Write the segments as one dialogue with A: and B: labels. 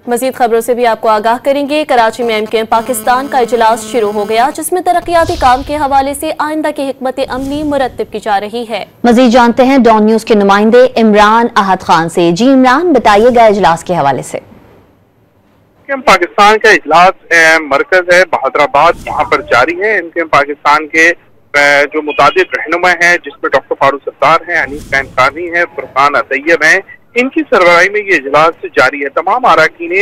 A: मजीद खबरों से भी आपको आगाह करेंगे। कराची में एमकेएम पाकिस्तान का इजलास शुरू हो गया, जिसमें तरक्याती काम के हवाले से आइंदा की हिकमत अमली मुरत्तिब की जा रही है। मजीद जानते हैं डॉन न्यूज के नुमाइंदे इमरान अहद खान से। जी इमरान, बताइएगा इजलास के हवाले से।
B: पाकिस्तान का इजलास मरकज है बहादुराबाद, वहाँ पर जारी है। एमकेएम पाकिस्तान के जो मुतादिद रहनुमा हैं, जिसमें डॉक्टर फारूक सत्तार हैं, अनीस कानी है, फुरकान अतैयब हैं, इनकी सरबराही में ये इजलास जारी है। तमाम अरकान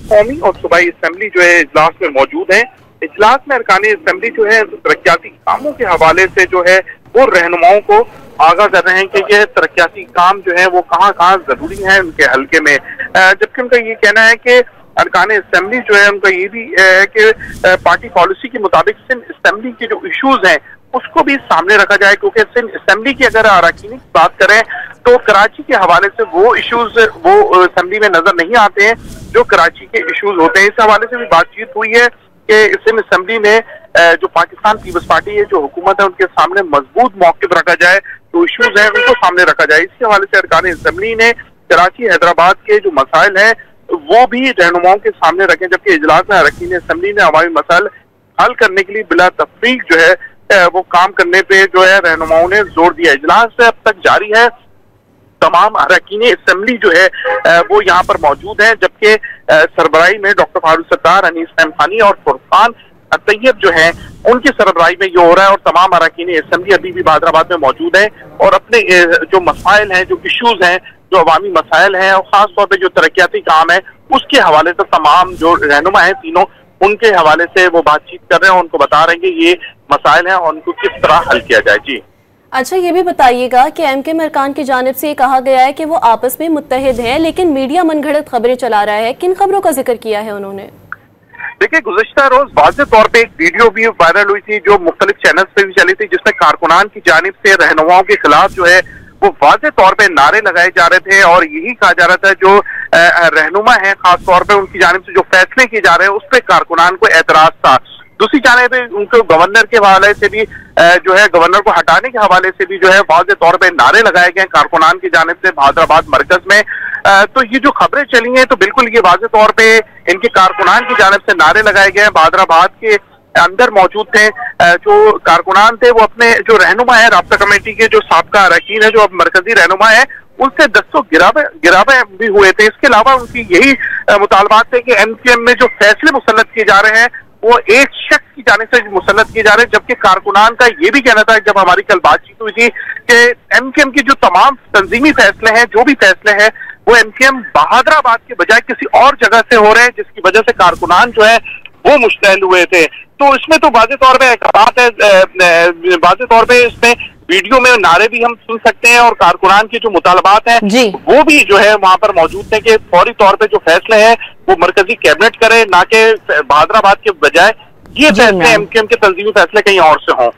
B: कौमी और सूबाई असम्बली जो है इजलास में मौजूद है। इजलास में अरकान असम्बली जो है तरक्याती कामों के हवाले से जो है वो रहनुमाओं को आगाह कर रहे हैं कि ये तरक्याती काम जो है वो कहाँ कहाँ जरूरी है उनके हल्के में। जबकि उनका ये कहना है कि अरकान असम्बली जो है उनका ये भी है कि पार्टी पॉलिसी के मुताबिक सिंध असम्बली के जो इशूज हैं उसको भी सामने रखा जाए, क्योंकि सिंध असम्बली की अगर अरकान की बात करें तो कराची के हवाले से वो इशूज वो असम्बली में नजर नहीं आते हैं जो कराची के इशूज होते हैं। इस हवाले से भी बातचीत हुई है कि सिंध असम्बली में जो पाकिस्तान पीपल्स पार्टी है, जो हुकूमत है, उनके सामने मजबूत मौक़िफ़ रखा जाए, जो इशूज हैं उनको सामने रखा जाए। इसके हवाले से अरकान असम्बली ने कराची हैदराबाद के जो मसाइल हैं वो भी रहनुमाओं के सामने रखें, जबकि इजलास में अरकान असम्बली ने अवामी मसाइल हल करने के लिए बिला तफरीक जो है वो काम करने पे जो है रहनुमाओं ने जोर दिया। इजलास अब तक जारी है, तमाम अरकान असम्बली जो है वो यहाँ पर मौजूद हैं, जबकि सरबराही में डॉक्टर फारूक सत्तार, अनीस कानी और फुरकान अतैयब जो है उनकी सरबराही में ये हो रहा है। और तमाम अरकान असम्बली अभी भी बहादुराबाद में मौजूद है और अपने जो मसाइल हैं, जो इशूज हैं, जो अवामी मसाइल हैं और खास तौर पर जो तरक्याती काम है उसके हवाले से तमाम जो रहनुमा हैं तीनों, उनके हवाले से वो बातचीत कर रहे हैं, उनको बता रहे हैं कि ये मसाइल हैं और उनको किस तरह हल किया जाए। जी
A: अच्छा, ये भी बताइएगा कि एमकेएम अरकान की जानिब से ये कहा गया है कि वो आपस में मुत्तहिद हैं, लेकिन मीडिया मनगढ़ंत खबरें चला रहा है। किन खबरों का जिक्र किया है उन्होंने?
B: देखिए, गुज़िश्ता रोज वाज़ेह तौर पे एक वीडियो भी वायरल हुई थी जो मुख्तलिफ चैनल पे भी चली थी, जिसमें कारकुनान की जानिब से रहनुमाओं के खिलाफ जो है वो वाज़ेह तौर पे नारे लगाए जा रहे थे और यही कहा जा रहा था जो रहनुमा है खास तौर पे उनकी जानिब से जो फैसले किए जा रहे हैं उस पर कारकुनान को एतराज था। दूसरी जानिब उनको गवर्नर के हवाले से भी जो है गवर्नर को हटाने के हवाले से भी जो है वाज़ेह तौर पे नारे लगाए गए कारकुनान की जानिब से बहादुराबाद मरकज में। तो ये जो खबरें चली हैं तो बिल्कुल ये वाज़ेह तौर पे इनके कारकुनान की जानिब से नारे लगाए गए। बहादुराबाद के अंदर मौजूद थे जो कारकुनान थे, वो अपने जो रहनुमा है राब्ता कमेटी के जो साबका अरकान है, जो अब मरकजी रहनुमा है, उनसे दस्तों गिरावे भी हुए थे। इसके अलावा उनकी यही मुतालबात थे कि एमकेएम में जो फैसले मुसल्लत किए जा रहे हैं वो एक शख्स की जानिब से मुसल्लत किए जा रहे हैं, जबकि कारकुनान का ये भी कहना था जब हमारी कल बातचीत हुई थी कि एमकेएम के जो तमाम तंजीमी फैसले हैं, जो भी फैसले हैं, वो एमकेएम बहादुराबाद के बजाय किसी और जगह से हो रहे हैं, जिसकी वजह से कारकुनान जो है वो मुश्तैल हुए थे। तो इसमें तो वाज़ेह तौर पे एक बात है, वाज़ेह तौर पे इसमें वीडियो में नारे भी हम सुन सकते हैं और कारकुनान के जो मुतालबात हैं वो भी जो है वहां पर मौजूद थे कि फौरी तौर पे जो फैसले हैं वो मरकजी कैबिनेट करे, ना कि बहादुराबाद के बजाय ये फैसले एमकेएम के तंजीमी फैसले कहीं और से हों।